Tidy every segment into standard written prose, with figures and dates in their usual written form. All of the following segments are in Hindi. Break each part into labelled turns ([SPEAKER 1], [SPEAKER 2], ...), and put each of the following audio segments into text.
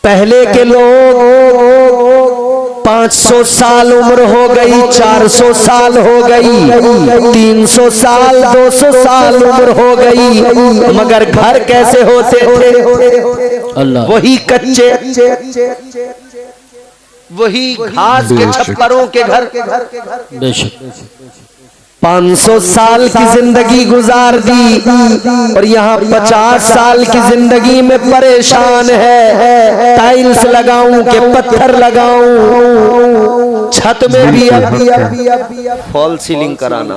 [SPEAKER 1] पहले के लोग 500 साल उम्र हो गई, 400 साल हो गई, 300 साल 200 साल उम्र हो गई, मगर घर कैसे होते थे? वही कच्चे, वही घास के छप्परों के घर। 500 साल की जिंदगी गुजार दी और यहाँ 50 साल की जिंदगी में परेशान है। टाइल्स लगाऊं कि पत्थर लगाऊं, छत में भी फॉल सीलिंग कराना।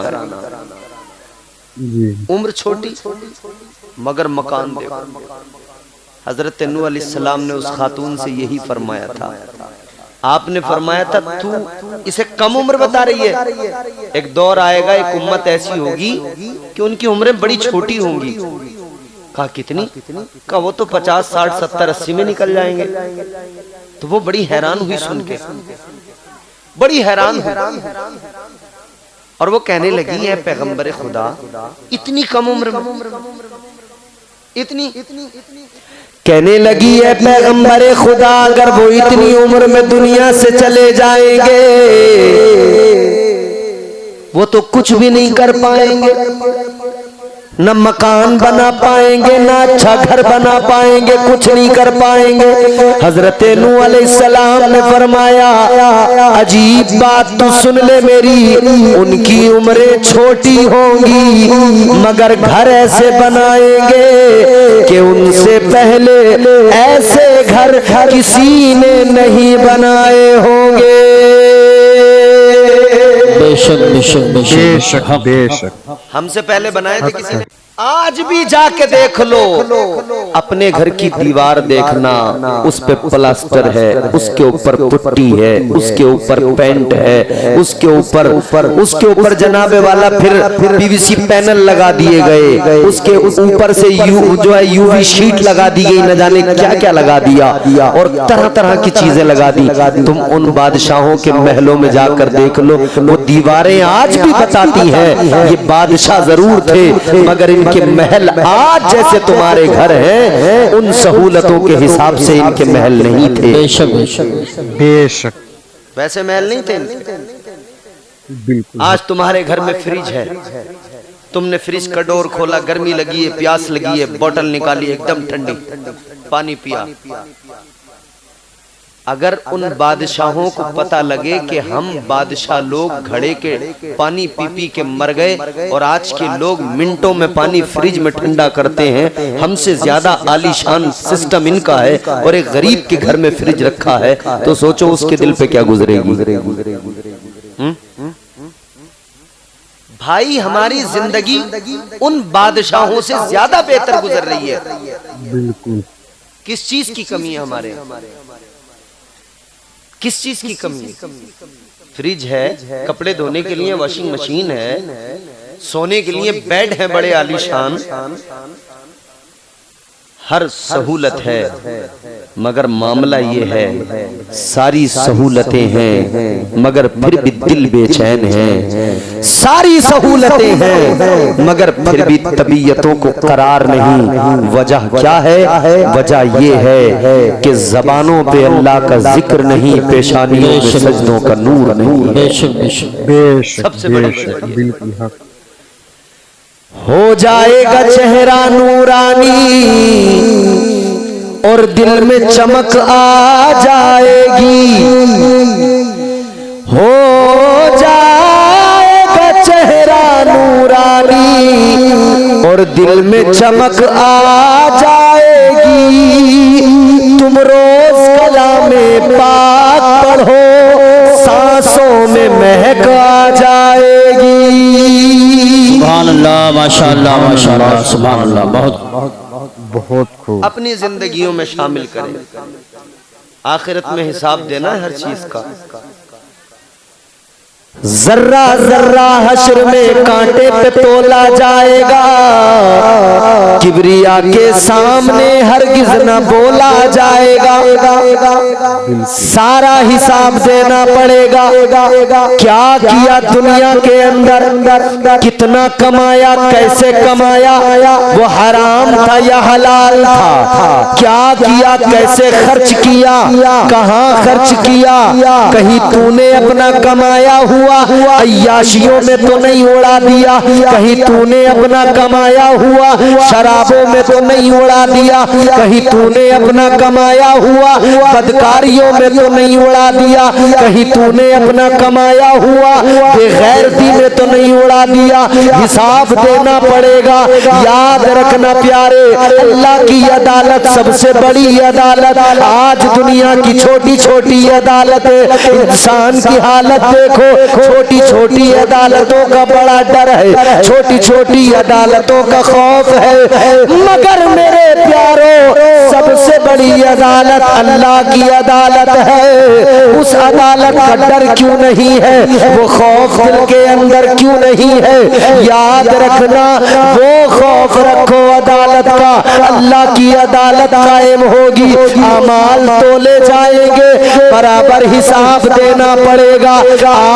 [SPEAKER 1] उम्र छोटी मगर मकान देखो। हजरत नूह अलैहिस्सलाम ने उस खातून से यही फरमाया था। आपने फरमाया था तू इसे कम उम्र बता रही है, एक दौर आएगा, एक उम्मत ऐसी होगी कि उनकी उम्रें बड़ी छोटी होंगी। कहा कितनी? कहा वो तो 50 60 70 80 में निकल जाएंगे। तो वो बड़ी हैरान हुई सुन के, बड़ी हैरान हुई और वो कहने लगी है पैगंबर खुदा इतनी कम उम्र में, इतनी कहने लगी है पैगंबर खुदा अगर वो इतनी उम्र में दुनिया से चले जाएंगे वो तो कुछ भी नहीं कर पाएंगे, न मकान बना पाएंगे, न अच्छा घर बना पाएंगे, कुछ नहीं कर पाएंगे। हजरत नूह अलैहिस्सलाम ने फरमाया अजीब बात तू सुन ले मेरी, उनकी उम्रें छोटी होंगी मगर घर ऐसे बनाएंगे कि उनसे पहले ऐसे घर किसी ने नहीं बनाए होंगे। बेशक बेशक बेशक बेशक हमसे पहले बनाए थे किसी ने। आज भी जाके देख लो, अपने घर की दीवार देखना, उस पे प्लास्टर है, उसके ऊपर पुट्टी है, उसके ऊपर पेंट है, उसके ऊपर जनाबे वाला फिर पीवीसी पैनल लगा दिए गए, उसके ऊपर से जो है यूवी शीट लगा दी गई, न जाने क्या क्या लगा दिया और तरह तरह की चीजें लगा दी। तुम उन बादशाहों के महलों में जाकर देख लो, वो दीवारें आज भी बताती हैं ये बादशाह जरूर थे मगर इनके महल आज जैसे तुम्हारे घर हैं उन सहूलतों के हिसाब से इनके महल नहीं थे। बेशक बेशक वैसे महल नहीं थे बिल्कुल। आज तुम्हारे घर में फ्रिज है, तुमने फ्रिज का डोर खोला, गर्मी लगी है, प्यास लगी है, बोतल निकाली, एकदम ठंडी पानी पिया। अगर उन बादशाहों को पता लगे कि हम बादशाह लोग घड़े के पानी पी पी के मर गए और आज के लोग मिनटों में पानी फ्रिज में ठंडा करते हैं, हमसे ज्यादा आलीशान सिस्टम इनका है और एक गरीब के घर में फ्रिज रखा है, तो सोचो उसके दिल पे क्या गुजरेगी। भाई हमारी जिंदगी उन बादशाहों से ज्यादा बेहतर गुजर रही है। बिल्कुल। किस चीज की कमी है हमारे, किस चीज की कमी है? फ्रिज है, कपड़े धोने के लिए वॉशिंग मशीन है, सोने के लिए बेड है बड़े आलीशान, हर सहूलत है मगर मामला ये है सारी सहूलतें हैं मगर फिर भी दिल बेचैन है, सारी सहूलतें हैं मगर फिर भी तबीयतों को करार नहीं। वजह क्या है? वजह ये है कि ज़बानों पे अल्लाह का जिक्र नहीं, पेशानियों में सजदों का नूर नहीं। सबसे बड़ी बिल्कुल हो जाएगा चेहरा नूरानी और दिल में चमक आ जाएगी, हो जाएगा चेहरा नूरानी और दिल में चमक आ जाएगी। तुम रोज कलामे पाक पढ़ो, सांसों में महक आ जाएगी। सुभान अल्लाह, माशाअल्लाह, माशाअल्लाह, सुभान अल्लाह। बहुत बहुत खूब। अपनी जिंदगियों में शामिल करें, आखिरत में हिसाब देना है हर चीज का। जर्रा जर्रा हश्र में कांटे पे तोला जाएगा, किबरिया के सामने हरगिज न बोला जाएगा। सारा हिसाब देना पड़ेगा, क्या किया दुनिया के अंदर, कितना कमाया, कैसे कमाया, वो हराम था या हलाल था, क्या किया, कैसे खर्च किया, कहाँ खर्च किया, कहीं तूने अपना कमाया हुआ अय्याशियों में तो नहीं उड़ा दिया, कहीं तूने अपना कमाया हुआ शराबों में तो नहीं उड़ा दिया, कहीं तूने अपना कमाया हुआ बदकारियों में तो नहीं उड़ा दिया, कहीं तूने अपना कमाया हुआ बेगैरती में तो नहीं उड़ा दिया। हिसाब देना पड़ेगा। याद रखना प्यारे, अल्लाह की अदालत सबसे बड़ी अदालत। आज दुनिया की छोटी छोटी अदालत, इंसान की हालत देखो, छोटी छोटी अदालतों का बड़ा डर है, छोटी छोटी अदालतों का खौफ है, मगर मेरे प्यारो सबसे बड़ी अदालत अल्लाह की अदालत है। उस अदालत का डर क्यों नहीं है, वो खौफ दिल के अंदर क्यों नहीं है? याद रखना, वो खौफ रखो अदालत का, अल्लाह की अदालत कायम होगी, अमाल तोले जाएंगे, बराबर हिसाब देना पड़ेगा।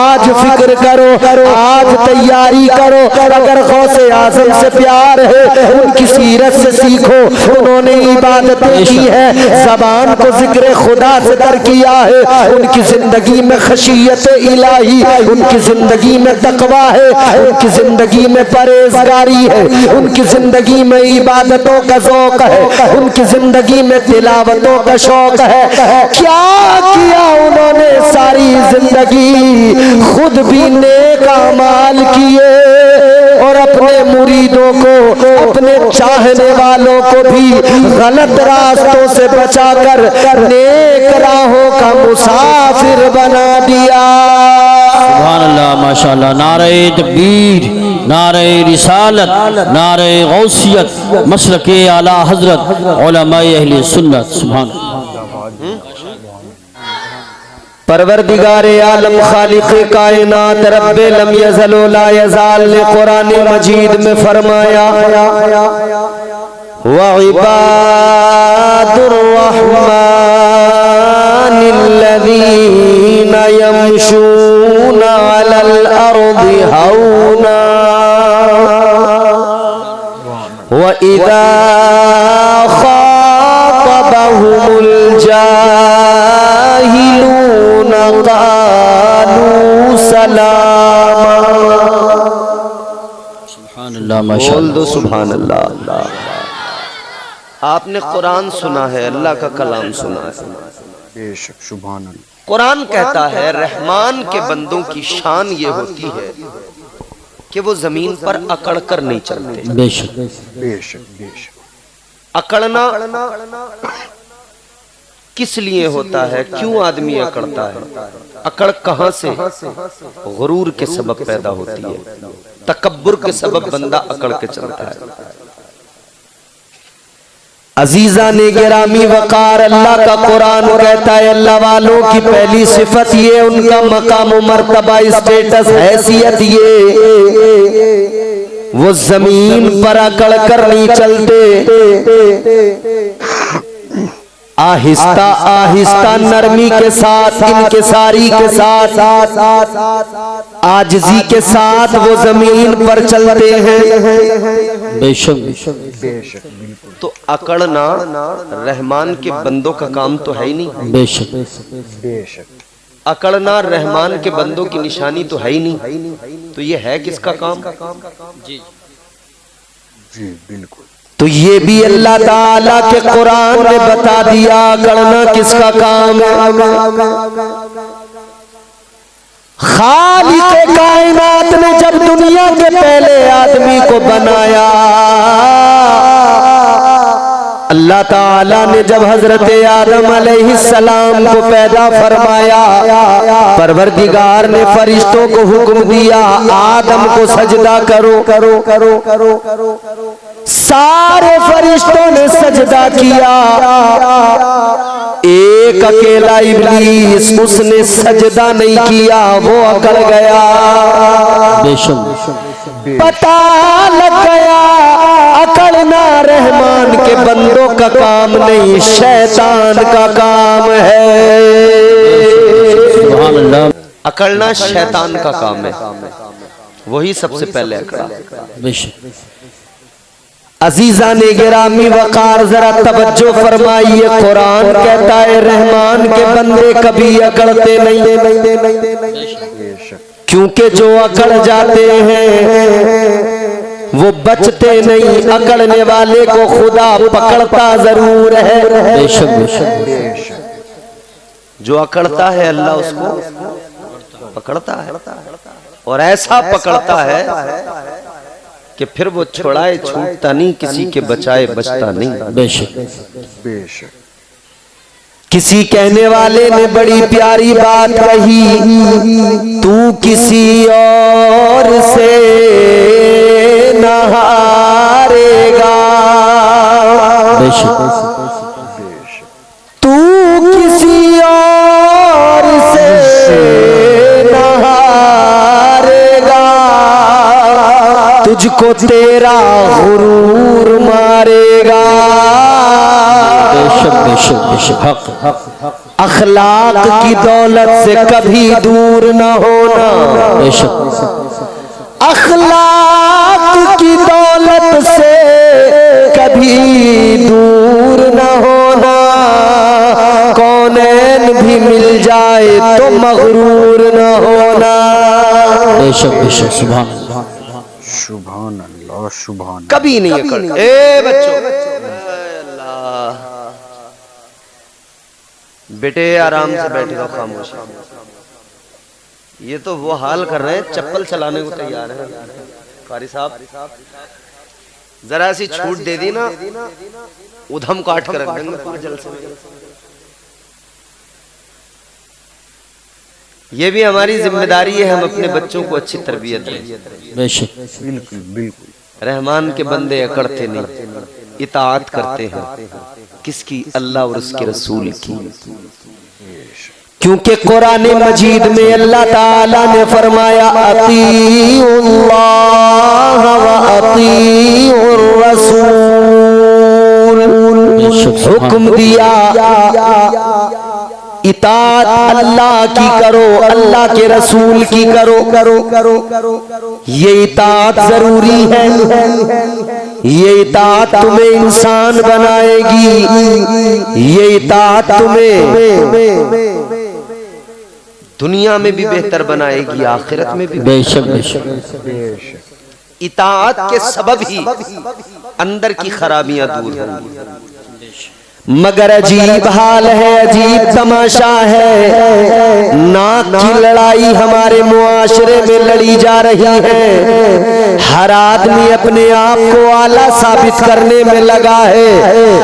[SPEAKER 1] आज फिक्र करो, आज तैयारी करो। अगर गौसे आज़म से प्यार है, उनकी सीरत से सीखो, उन्होंने इबादतें की है, ज़बान को जिक्र खुदा से तर किया है, उनकी जिंदगी में खशियत इलाही, उनकी जिंदगी में तकवा है, उनकी जिंदगी में परहेजगारी है, उनकी जिंदगी में इबादतों का ज़ौक़ है, उनकी जिंदगी में तिलावतों का शौक है। क्या किया उन्होंने सारी जिंदगी, खुद भी नेक अमाल किए और अपने मुरीदों को, अपने चाहने वालों को भी गलत रास्तों से बचाकर नेक राहों का मुसाफिर बना दिया।
[SPEAKER 2] सुभान अल्लाह, माशाअल्लाह। नारे तकबीर, नारे रिसालत, नारे गौसियत, मसलके आला हजरत उलमाए अहले सुन्नत। सुभान
[SPEAKER 1] परवरदिगारे आलम खालिक़े कायनात रब्बे लम यज़ल व ला यज़ाल ने कुरान मजीद में फरमाया, व इबादुर रहमानिल्लज़ीना यमशूना अलल अर्दि हौना व इज़ा ख़ातबहुमुल जाहिलून क़ालू सलामा।
[SPEAKER 2] सुभान अल्लाह, माशाअल्लाह।
[SPEAKER 1] बोल दो सुभान अल्लाह। आपने कुरान सुना है, अल्लाह का कलाम सुना है।
[SPEAKER 3] बेशक सुभान अल्लाह।
[SPEAKER 1] कुरान कहता है रहमान के बंदों की शान ये होती है कि वो जमीन पर अकड़ कर नहीं चलते।
[SPEAKER 2] बेशक
[SPEAKER 3] बेशक बेशक।
[SPEAKER 1] अकड़ना किस लिए होता है, क्यों आदमी अकड़ता है? अकड़ कहां से? गुरूर के सबब पैदा होती है, तकब्बुर के सबब बंदा अकड़ के चलता है। अजीजा ने गिरामी वकार, अल्लाह का कुरान कहता है अल्लाह वालों की पहली सिफत ये, उनका मकाम मर्तबा, स्टेटस, हैसियत ये, वो जमीन पर अकड़ कर नहीं चलते, आहिस्ता आहिस्ता नरमी के साथ, इनकिसारी के साथ, आजिजी के साथ वो जमीन पर चलते हैं।
[SPEAKER 2] बेशक
[SPEAKER 3] बेशक बिल्कुल।
[SPEAKER 1] तो अकड़ना रहमान के बंदों का काम तो है ही नहीं।
[SPEAKER 2] बेशक
[SPEAKER 3] बेशक।
[SPEAKER 1] अकड़ना रहमान के बंदों की निशानी तो है ही नहीं। तो ये है किसका काम?
[SPEAKER 2] जी
[SPEAKER 3] जी बिल्कुल।
[SPEAKER 1] तो ये भी अल्लाह ताला के कुरान ने बता दिया अकड़ना किसका काम है। खालिक़े कायनात ने जब दुनिया के पहले आदमी को बनाया, अल्लाह ताला ने जब हजरत आदम अलैहिस्सलाम को पैदा फरमाया, परवरदिगार ने फरिश्तों को हुक्म दिया आदम को सजदा करो करो करो करो करो। सारे फरिश्तों ने सजदा किया, एक अकेला इब्लीस, उसने सजदा नहीं किया, वो अकड़ गया।
[SPEAKER 2] बेशक
[SPEAKER 1] पता लग गया अकड़ना रहमान के बंदों का काम नहीं, शैतान का काम है।
[SPEAKER 2] सुभान अल्लाह।
[SPEAKER 1] अकड़ना शैतान का काम है, वही सबसे पहले अकड़ा।
[SPEAKER 2] बेशक
[SPEAKER 1] अजीजा ने गिरामी वकार जरा तवज्जो फरमाइए, कुरान कहता है रहमान के बंदे कभी अकड़ते नहीं, क्योंकि जो अकड़ जाते हैं वो बचते नहीं, अकड़ने वाले को खुदा पकड़ता जरूर है।
[SPEAKER 2] बेशक बेशक
[SPEAKER 1] जो अकड़ता है अल्लाह उसको पकड़ता है, और ऐसा पकड़ता है कि फिर वो छुड़ाए छूटता नहीं, किसी के बचाए बचता नहीं।
[SPEAKER 2] बेशक
[SPEAKER 3] बेशक।
[SPEAKER 1] किसी कहने वाले ने बड़ी प्यारी बात कही, तू किसी और से न हारेगा,
[SPEAKER 2] बेशक
[SPEAKER 1] तू किसी और से न हारेगा, तुझको तेरा गुरूर मारेगा।
[SPEAKER 2] बेशक बेशक बेशक हक हक।
[SPEAKER 1] अखलाक की दौलत से कभी दूर न होना,
[SPEAKER 2] बेशक
[SPEAKER 1] अखलाक की दौलत से कभी दूर न होना, कौनैन भी मिल जाए तो मगरूर न होना।
[SPEAKER 2] बेशक बेशक सुभान अल्लाह
[SPEAKER 3] सुभान अल्लाह सुभान।
[SPEAKER 1] कभी नहीं अकड़। ए बच्चों, अल्लाह बेटे आराम से बैठे रहो, खामोश। ये तो वो हाल कर रहे हैं, चप्पल चलाने को तैयार है। कारी साहब जरा सी छूट दे दी ना, उधम काट कर रख देंगे पूरे जलसे में। ये भी हमारी जिम्मेदारी है, हम अपने बच्चों को अच्छी तरबियत दें।
[SPEAKER 2] बेशक
[SPEAKER 3] बिल्कुल बिल्कुल।
[SPEAKER 1] रहमान के बंदे अकड़ते नहीं, इताअत करते हैं। किसकी? अल्लाह और उसके रसूल की। क्योंकि कुरान मजीद में अल्लाह ताला ने फरमाया, अतीउल्लाह व अतीउर रसूल, हुक्म दिया इताअत अल्लाह की करो, अल्लाह के रसूल की करो करो करो करो। ये इताअत जरूरी है, ये इताअत तुम्हें इंसान बनाएगी, ये इताअत तुम्हें दुनिया में भी बेहतर बनाएगी, आखिरत में भी।
[SPEAKER 2] बेशक बेशक
[SPEAKER 1] इताअत के सबब ही अंदर की खराबियां दूर होंगी। मगर अजीब हाल है, अजीब तमाशा है, नाक की लड़ाई हमारे मुआशरे में लड़ी जा रही है। हर आदमी अपने आप को आला साबित करने में लगा है,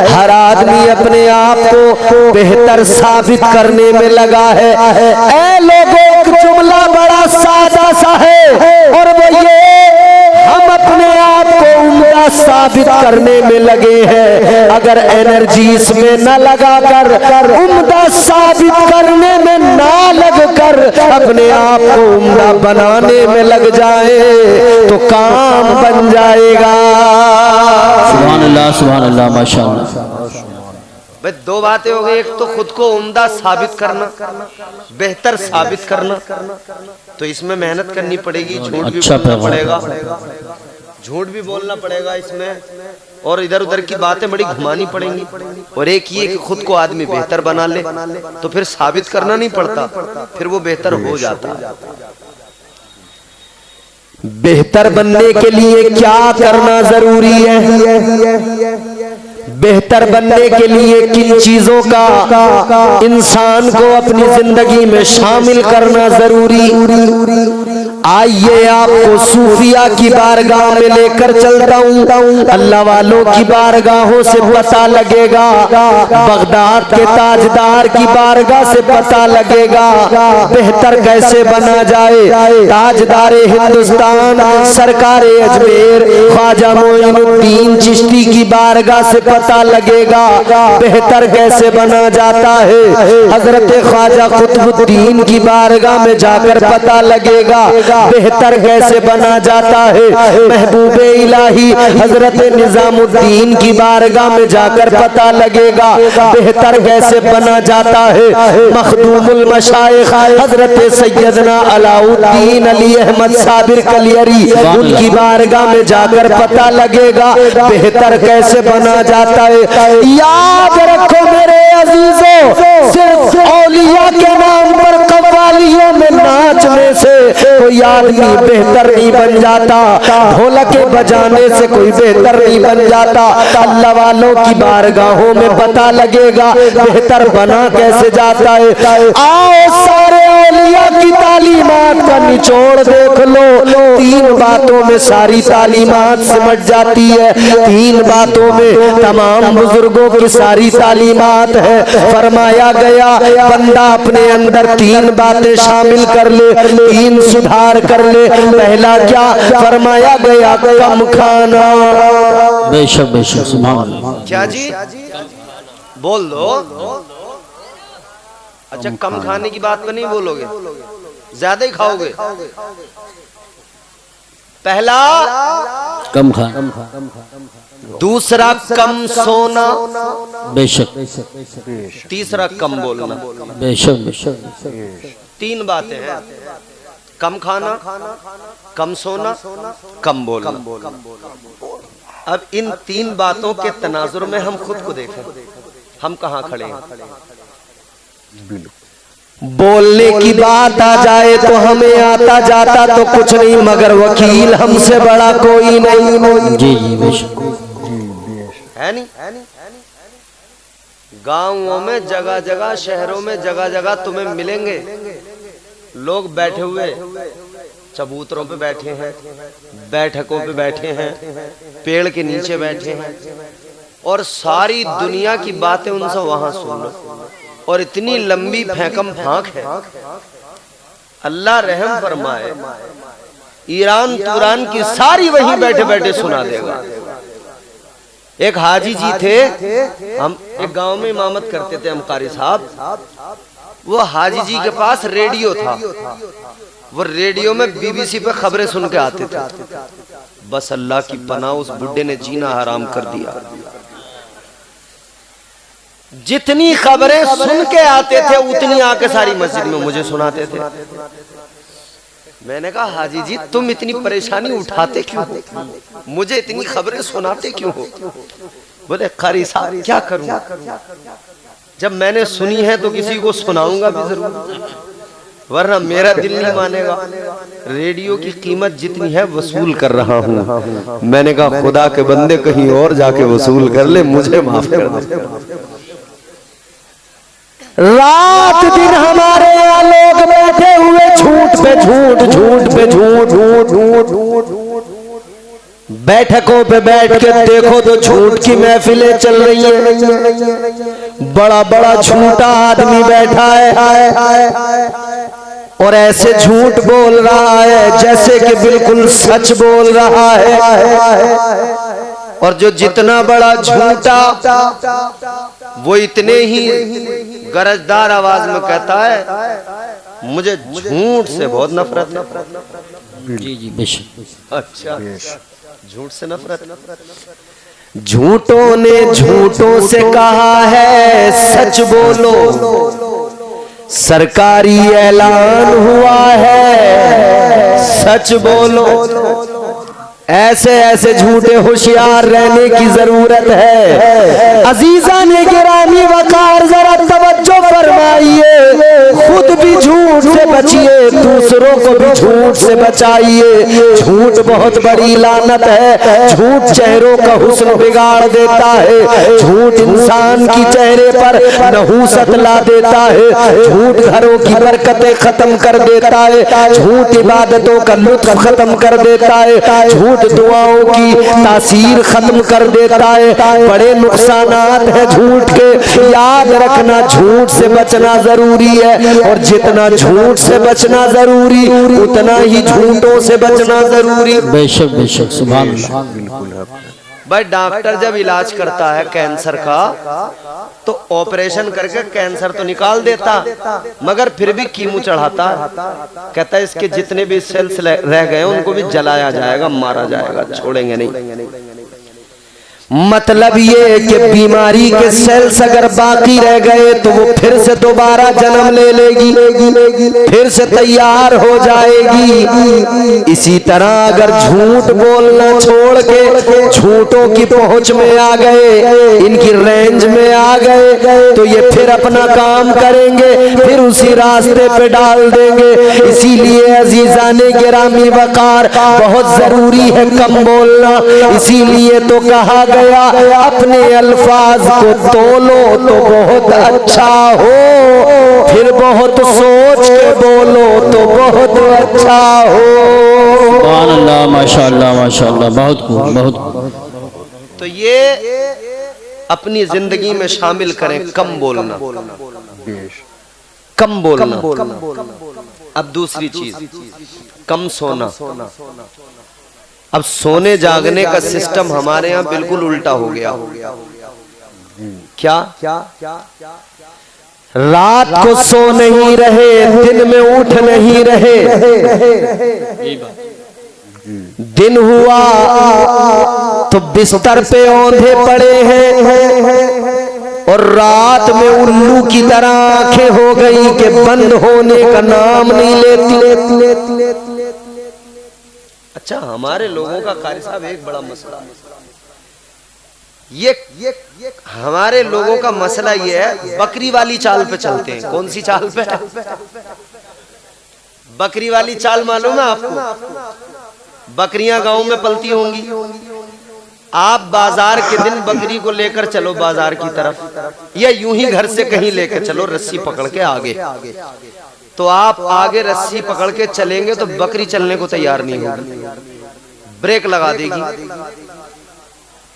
[SPEAKER 1] हर आदमी अपने आप को बेहतर साबित करने में लगा है। ऐ लोगों, एक जुमला बड़ा सादा सा है, और वो ये, हम अपने आप को उम्दा साबित करने में लगे हैं। अगर एनर्जी इसमें न लगाकर, उम्दा साबित करने में ना लगकर, अपने आप को उम्दा बनाने में लग जाए तो काम बन जाएगा।
[SPEAKER 2] सुभान अल्लाह माशाअल्लाह।
[SPEAKER 1] भाई दो बातें हो गई, एक तो खुद को उम्दा साबित करना, बेहतर साबित करना, तो इसमें मेहनत करनी पड़ेगी, झूठ भी बोलना पड़ेगा, झूठ भी बोलना पड़ेगा इसमें, और इधर उधर की बातें बड़ी घुमानी पड़ेंगी। और एक ये कि खुद को आदमी बेहतर बना ले तो फिर साबित करना नहीं पड़ता, फिर वो बेहतर हो जाता है। बेहतर बनने के लिए क्या करना जरूरी है? बेहतर बनने के लिए किन चीजों का इंसान को अपनी जिंदगी में शामिल करना जरूरी? आइए आपको सूफिया की बारगाह में लेकर चलता हूँ, अल्लाह वालों की बारगाहों से पता लगेगा, बगदाद के ताजदार की बारगाह से पता लगेगा बेहतर कैसे बना जाए। ताजदार हिंदुस्तान सरकार अजमेर ख्वाजा मोइनुद्दीन चिश्ती की बारगाह से पता पता लगेगा बेहतर कैसे बना जाता है। हजरत ख्वाजा कुतुबुद्दीन की बारगाह में जाकर पता लगेगा बेहतर कैसे बना जाता है। महबूबे इलाही हजरत निजामुद्दीन की बारगाह में जाकर पता लगेगा बेहतर कैसे बना जाता है। मखदूमुल मशाइख हजरत सैयदना अलाउद्दीन अली अहमद साबिर कलियरी उनकी बारगाह में जाकर पता लगेगा बेहतर कैसे बना जाता है। याद रखो मेरे अजीजों, सिर्फ औलिया के नाम पर कव्वालियों में नाचने से कोई आदमी बेहतर नहीं बन जाता, ढोलक बजाने से कोई बेहतर नहीं बन जाता। अल्लाह वालों की बारगाहों में पता लगेगा बेहतर बना कैसे जाता है। आओ सारे औलिया की तालीमात का निचोड़ देख लो, तीन बातों में सारी तालीमात सिमट जाती है, तीन बातों में तमाम बुजुर्गों की सारी तालीमात है। फरमाया गया बंदा अपने अंदर तीन बातें शामिल कर ले, तीन सुधार कर ले। पहला क्या फरमाया गया? कम खाना।
[SPEAKER 2] बेशक बेशक सुभान अल्लाह।
[SPEAKER 1] क्या जी बोल दो। अच्छा, कम खाने की बात पर नहीं बोलोगे, ज्यादा ही खाओगे। पहला
[SPEAKER 2] कम खाना,
[SPEAKER 1] दूसरा कम सोना,
[SPEAKER 2] बेशक
[SPEAKER 1] तीसरा कम बोलना।
[SPEAKER 2] बेशक बेशक
[SPEAKER 1] तीन बातें हैं, कम खाना, कम सोना, कम बोलना। अब इन तीन बातों के तनाजुर में हम खुद को देखें, हम कहाँ खड़े हैं। बोलने की बात आ जाए तो हमें आता जाता तो कुछ नहीं, मगर वकील हमसे बड़ा कोई नहीं।
[SPEAKER 2] जी जी बेशक
[SPEAKER 1] है नहीं। गांवों में जगह जगह, शहरों में जगह जगह तुम्हें मिलेंगे लोग बैठे हुए, चबूतरों पे बैठे हैं, बैठकों पे बैठे हैं, पेड़ के नीचे बैठे हैं, और सारी दुनिया की बातें उनसे वहां सुन लो। और इतनी लंबी फेंकम फांक है, अल्लाह रहम फरमाए, ईरान तुरान की सारी वहीं बैठे बैठे सुना देगा। एक हाजी जी थे, हम एक गांव में इमामत करते थे, हम कारी साहब। वो हाजी जी के पास रेडियो था, वो रेडियो में बीबीसी पे खबरें सुन के आते थे। बस अल्लाह की पनाह, उस बुड्ढे ने जीना हराम कर दिया। जितनी खबरें सुन के आते थे उतनी आके सारी मस्जिद में मुझे सुनाते थे। मैंने कहा हाजी जी तुम इतनी परेशानी उठाते क्यों हो, मुझे इतनी खबरें सुनाते क्यों हो? बोले कारी साहब क्या करूं, जब मैंने सुनी है तो किसी को सुनाऊंगा भी जरूर, वरना मेरा दिल नहीं मानेगा। रेडियो की कीमत जितनी है वसूल कर रहा हूं। मैंने कहा खुदा के बंदे कहीं और जाके वसूल कर ले, मुझे माफ कर दे। रात दिन हमारे यहाँ लोग बैठे हुए झूठ पे झूठ, झूठ पे झूठ, झूठ झूठ झूठ, बैठकों पे बैठ के देखो तो झूठ की महफिलें चल रही हैं। बड़ा बड़ा झूठा आदमी बैठा है और ऐसे झूठ बोल रहा है जैसे कि बिल्कुल सच बोल रहा है। और जो जितना बड़ा झूठा वो इतने ही गरजदार आवाज में कहता है मुझे झूठ से बहुत नफरत।
[SPEAKER 2] जी जी बेशक।
[SPEAKER 1] अच्छा, झूठ से नफरत। झूठों ने झूठों से कहा है सच बोलो, सरकारी ऐलान हुआ है सच बोलो। ऐसे ऐसे झूठे होशियार रहने की जरूरत है। अजीजा ने गिरामी वकार जरा तवज्जो फरमाइए, खुद भी झूठ से बचिए, दूसरों को भी झूठ से बचाइए। झूठ बहुत बड़ी लानत है, झूठ चेहरों का हुस्न बिगाड़ देता है, झूठ इंसान की चेहरे पर नहूसत ला देता है, झूठ घरों की बरकतें खत्म कर देता है, झूठ इबादतों का लुत्फ खत्म कर देता है, झूठ दुआओं की तासीर खत्म कर देता है। बड़े नुकसानात है झूठ के, याद रखना झूठ से बचना जरूरी है, और जितना झूठ से बचना जरूरी उतना ही झूठों से बचना जरूरी।
[SPEAKER 2] बेशक बेशक सुभान अल्लाह।
[SPEAKER 3] बिल्कुल
[SPEAKER 1] भाई डॉक्टर जब इलाज करता है कैंसर का तो ऑपरेशन करके कैंसर तो निकाल देता, मगर फिर भी कीमो चढ़ाता है। कहता है इसके जितने भी सेल्स रह गए उनको भी जलाया जाएगा, मारा जाएगा, छोड़ेंगे नहीं। मतलब ये कि बीमारी के सेल्स अगर बाकी रह गए तो वो फिर से दोबारा जन्म ले लेगी, फिर से तैयार हो जाएगी। इसी तरह अगर झूठ बोलना छोड़ के झूठों की पहुंच में आ गए, इनकी रेंज में आ गए, तो ये फिर अपना काम करेंगे, फिर उसी रास्ते पे डाल देंगे। इसीलिए अजीजाने गिरामी वकार बहुत जरूरी है कम बोलना। इसीलिए तो कहा गया अपने अल्फाज को तोलो तो बहुत अच्छा हो, फिर बहुत सोच के बोलो तो बहुत अच्छा हो।
[SPEAKER 2] सुभान अल्लाह, माशाअल्लाह माशाअल्लाह, बहुत खूब बहुत खूब।
[SPEAKER 1] तो ये अपनी जिंदगी में शामिल करें कम बोलना, कम बोलना। अब दूसरी चीज, कम सोना। अब सोने जागने का सिस्टम हमारे यहाँ बिल्कुल उल्टा हो गया। क्या रात को सो नहीं रहे, दिन में उठ नहीं रहे। दिन हुआ तो बिस्तर पे औंधे पड़े हैं और रात में उल्लू की तरह आंखें हो गई कि बंद होने का नाम नहीं लेती। अच्छा, हमारे लोगों का कारी साहब एक बड़ा मसला, ये हमारे लोगों का मसला ये है, बकरी वाली चाल पे चलते हैं। कौन सी चाल पे? बकरी वाली चाल मालूम है आपको? बकरियां गांव में पलती होंगी, आप बाजार के दिन बकरी को लेकर चलो बाजार की तरफ, या यूं ही घर से कहीं लेकर चलो रस्सी पकड़ के आगे, तो आप आगे रस्सी पकड़ के चलेंगे तो बकरी चलने को तैयार नहीं होगी, ब्रेक लगा देगी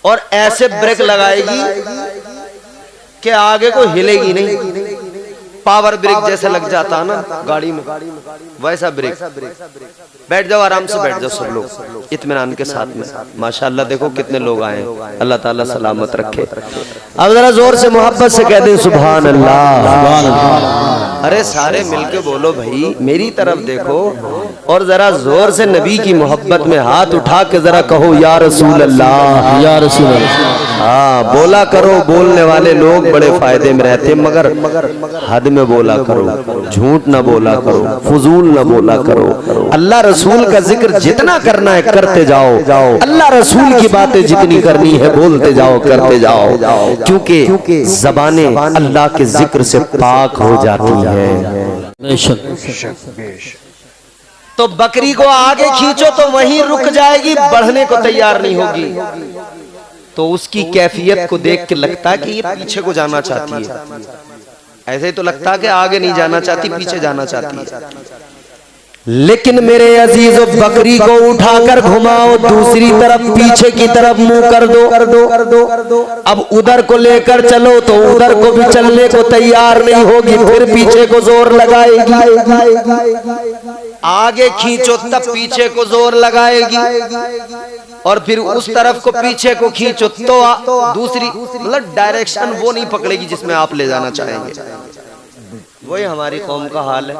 [SPEAKER 1] और ऐसे ब्रेक लगाएगी कि आगे को हिलेगी नहीं। पावर ब्रेक जैसे लग जाता है ना गाड़ी में, वैसा ब्रेक। बैठ जाओ, आराम से बैठ जाओ सब लोग इत्मीनान के साथ में। माशाअल्लाह देखो कितने लोग आए, अल्लाह ताला सलामत रखे। अब जरा जोर से मोहब्बत से कह दें सुभान अल्लाह। अरे सारे मिलके बोलो भाई, मेरी तरफ देखो और जरा जोर से नबी की मोहब्बत में हाथ उठा के जरा कहो या रसूल अल्लाह, या रसूल अल्लाह। हाँ बोला करो, बोलने वाले लोग बड़े फायदे में रहते, मगर हद में बोला करो, झूठ ना बोला करो, फजूल ना बोला करो। अल्लाह रसूल का जिक्र जितना करना है करते जाओ, अल्लाह रसूल की बातें जितनी करनी है बोलते जाओ, करते जाओ, क्योंकि ज़बानें अल्लाह के जिक्र से पाक हो जाती है। तो बकरी को आगे खींचो तो वहीं रुक जाएगी, बढ़ने को तैयार नहीं होगी। तो उसकी कैफियत को देख के लगता है कि ये पीछे को जाना चाहती है, ऐसे ही तो लगता है कि आगे नहीं जाना चाहती, पीछे जाना चाहती है। लेकिन मेरे अजीजों, बकरी को उठाकर घुमाओ, दूसरी तरफ पीछे की तरफ मुंह कर दो। अब उधर को लेकर चलो तो उधर को भी चलने को तैयार नहीं होगी, फिर पीछे को जोर लगाएगी। आगे खींचो तब पीछे को जोर लगाएगी, और फिर उस तरफ को पीछे को खींचो तो दूसरी मतलब डायरेक्शन वो नहीं पकड़ेगी जिसमें आप ले जाना चाहेंगे। वही हमारी कौम का हाल है,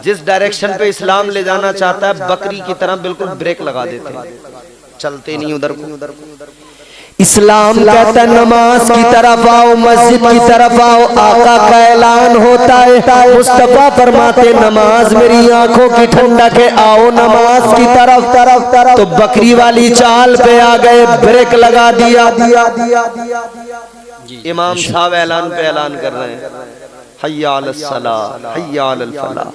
[SPEAKER 1] जिस डायरेक्शन पे इस्लाम ले जाना चाहता है बकरी की तरह बिल्कुल ब्रेक लगा देते हैं, चलते नहीं उधर को। इस्लाम कहता है नमाज की तरफ आओ, मस्जिद की तरफ आओ, आका का ऐलान होता है, मुस्तफा फरमाते नमाज मेरी आंखों की ठंडक है, आओ नमाज की तरफ। तो बकरी वाली चाल पे आ गए, ब्रेक लगा दिया। इमाम साहब ऐलान पे ऐलान कर रहे हैं, हय्या अलस सलाह, हय्या अलल फलाह,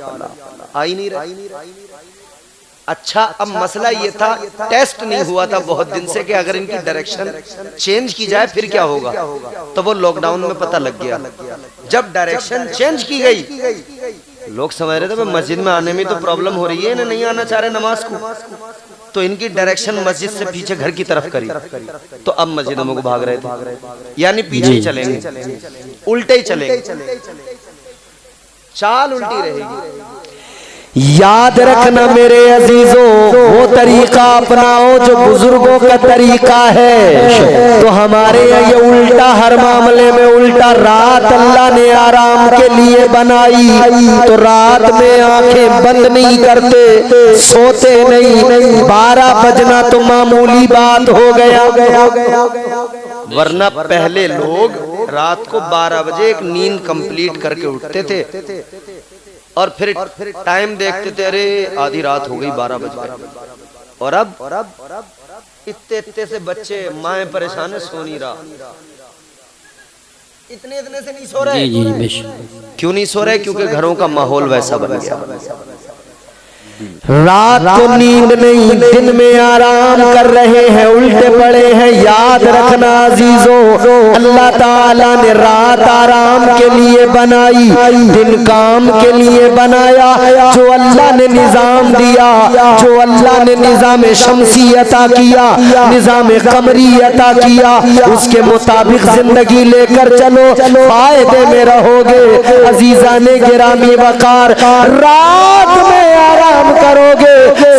[SPEAKER 1] आई नहीं रही। अच्छा, अब मसला ये था, टेस्ट नहीं हुआ था बहुत दिन से कि अगर इनकी डायरेक्शन चेंज की जाए फिर क्या होगा, तो वो लॉकडाउन में पता लग गया। जब डायरेक्शन चेंज की गई, लोग समझ रहे थे मस्जिद में आने में तो प्रॉब्लम हो रही है, इन्हें नहीं आना चाह रहे नमाज को, तो इनकी डायरेक्शन मस्जिद से पीछे घर की तरफ करी, तो अब मस्जिदों में को भाग रहे थे, यानी पीछे ही चलेंगे, उल्टे ही चलेंगे, चाल उल्टी रहेगी। याद रखना मेरे अजीजों, वो तरीका अपनाओ जो बुजुर्गों का तरीका है। तो हमारे यहाँ ये उल्टा, हर मामले में उल्टा। रात अल्लाह ने आराम के लिए बनाई, तो रात में आंखें बंद नहीं करते, सोते नहीं। 12 बजना तो मामूली बात हो गया, वरना पहले लोग रात को 12 बजे एक नींद कंप्लीट करके उठते थे और फिर टाइम देखते थे, अरे आधी रात हो गई, 12 बज गए। और अब इतने इतने से बच्चे, माएं परेशान है, सो नहीं रहा। इतने से नहीं सो रहे।
[SPEAKER 2] जी बेशक।
[SPEAKER 1] क्यों नहीं सो रहे? क्योंकि घरों का माहौल वैसा बन गया। रात को नींद नहीं, दिन में आराम कर रहे हैं, उल्टे पड़े हैं। याद रखना अजीजों, अल्लाह ताला ने रात आराम के लिए बनाई, दिन काम के लिए बनाया। जो अल्लाह ने निजाम दिया, जो अल्लाह ने निजाम शमसी अता किया, निजाम कमरी अता किया, उसके मुताबिक जिंदगी लेकर चलो, फायदे में रहोगे। अजीजाने गिरामी वकार, रात में आराम करोगे,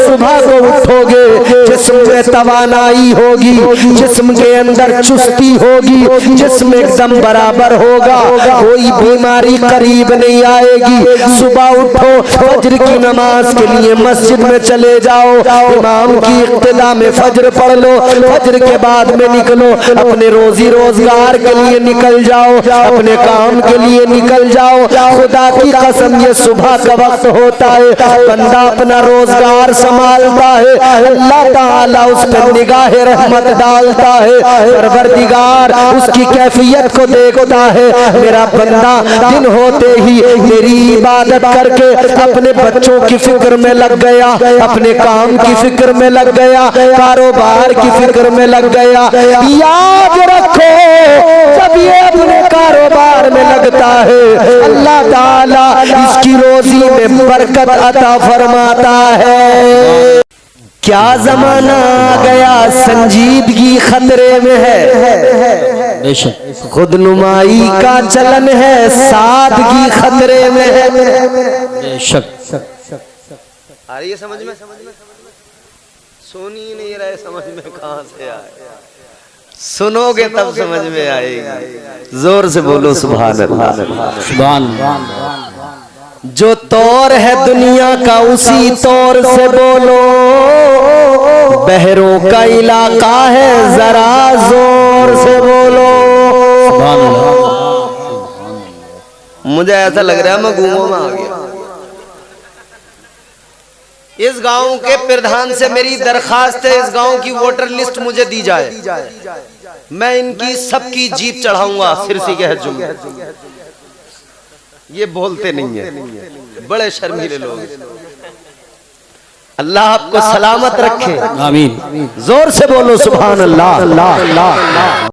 [SPEAKER 1] सुबह को उठोगे, जिस्म में तवानाई होगी, जिस्म के अंदर चुस्ती होगी, जिस्म एकदम बराबर होगा, कोई बीमारी करीब नहीं आएगी। सुबह उठो, फज्र की नमाज के लिए मस्जिद में चले जाओ, इमाम की इक्तिदा में फज्र पढ़ लो, फज्र के बाद में निकलो, अपने रोजी रोजगार के लिए निकल जाओ, अपने काम के लिए निकल जाओ। खुदा की कसम, ये सुबह का वक्त होता है, बंदा अपना रोजगार संभालता है, अल्लाह ताला उस पर निगाह रहमत डालता है, परवरदिगार उसकी कैफियत को देखता है। मेरा बंदा दिन होते ही मेरी इबादत करके अपने बच्चों की फिक्र में लग गया, अपने काम की फिक्र में लग गया, कारोबार की फिक्र में लग गया। याद रखो, जब ये अपने कारोबार में लगता है, अल्लाह ताला इसकी रोजी में बरकत अता फरमाता है। क्या जमाना आ गया, संजीदगी खतरे में है,
[SPEAKER 2] बेशक।
[SPEAKER 1] खुदनुमाई का चलन है, सादगी खतरे में है।
[SPEAKER 2] बेशक।
[SPEAKER 1] आ रही है समझ में? सुनी नहीं रहे, समझ में कहां से आए? सुनोगे तब समझ में आएगी। जोर से बोलो सुभान अल्लाह।
[SPEAKER 2] सुभान।
[SPEAKER 1] जो तौर है दुनिया का, उसी तौर से बोलो। बहरों का इलाका है, जरा जोर से बोलो। मुझे ऐसा लग रहा है मैं गूंगों में आ गया। इस गांव के प्रधान से मेरी दरखास्त है, इस गांव की वोटर लिस्ट मुझे दी जाए, मैं इनकी सबकी जीत चढ़ाऊंगा सिरसी के हजूम। ये बोलते नहीं है, बड़े शर्मीले लोग। अल्लाह आपको सलामत रखे,
[SPEAKER 2] आमीन।
[SPEAKER 1] जोर से बोलो सुभान अल्लाह।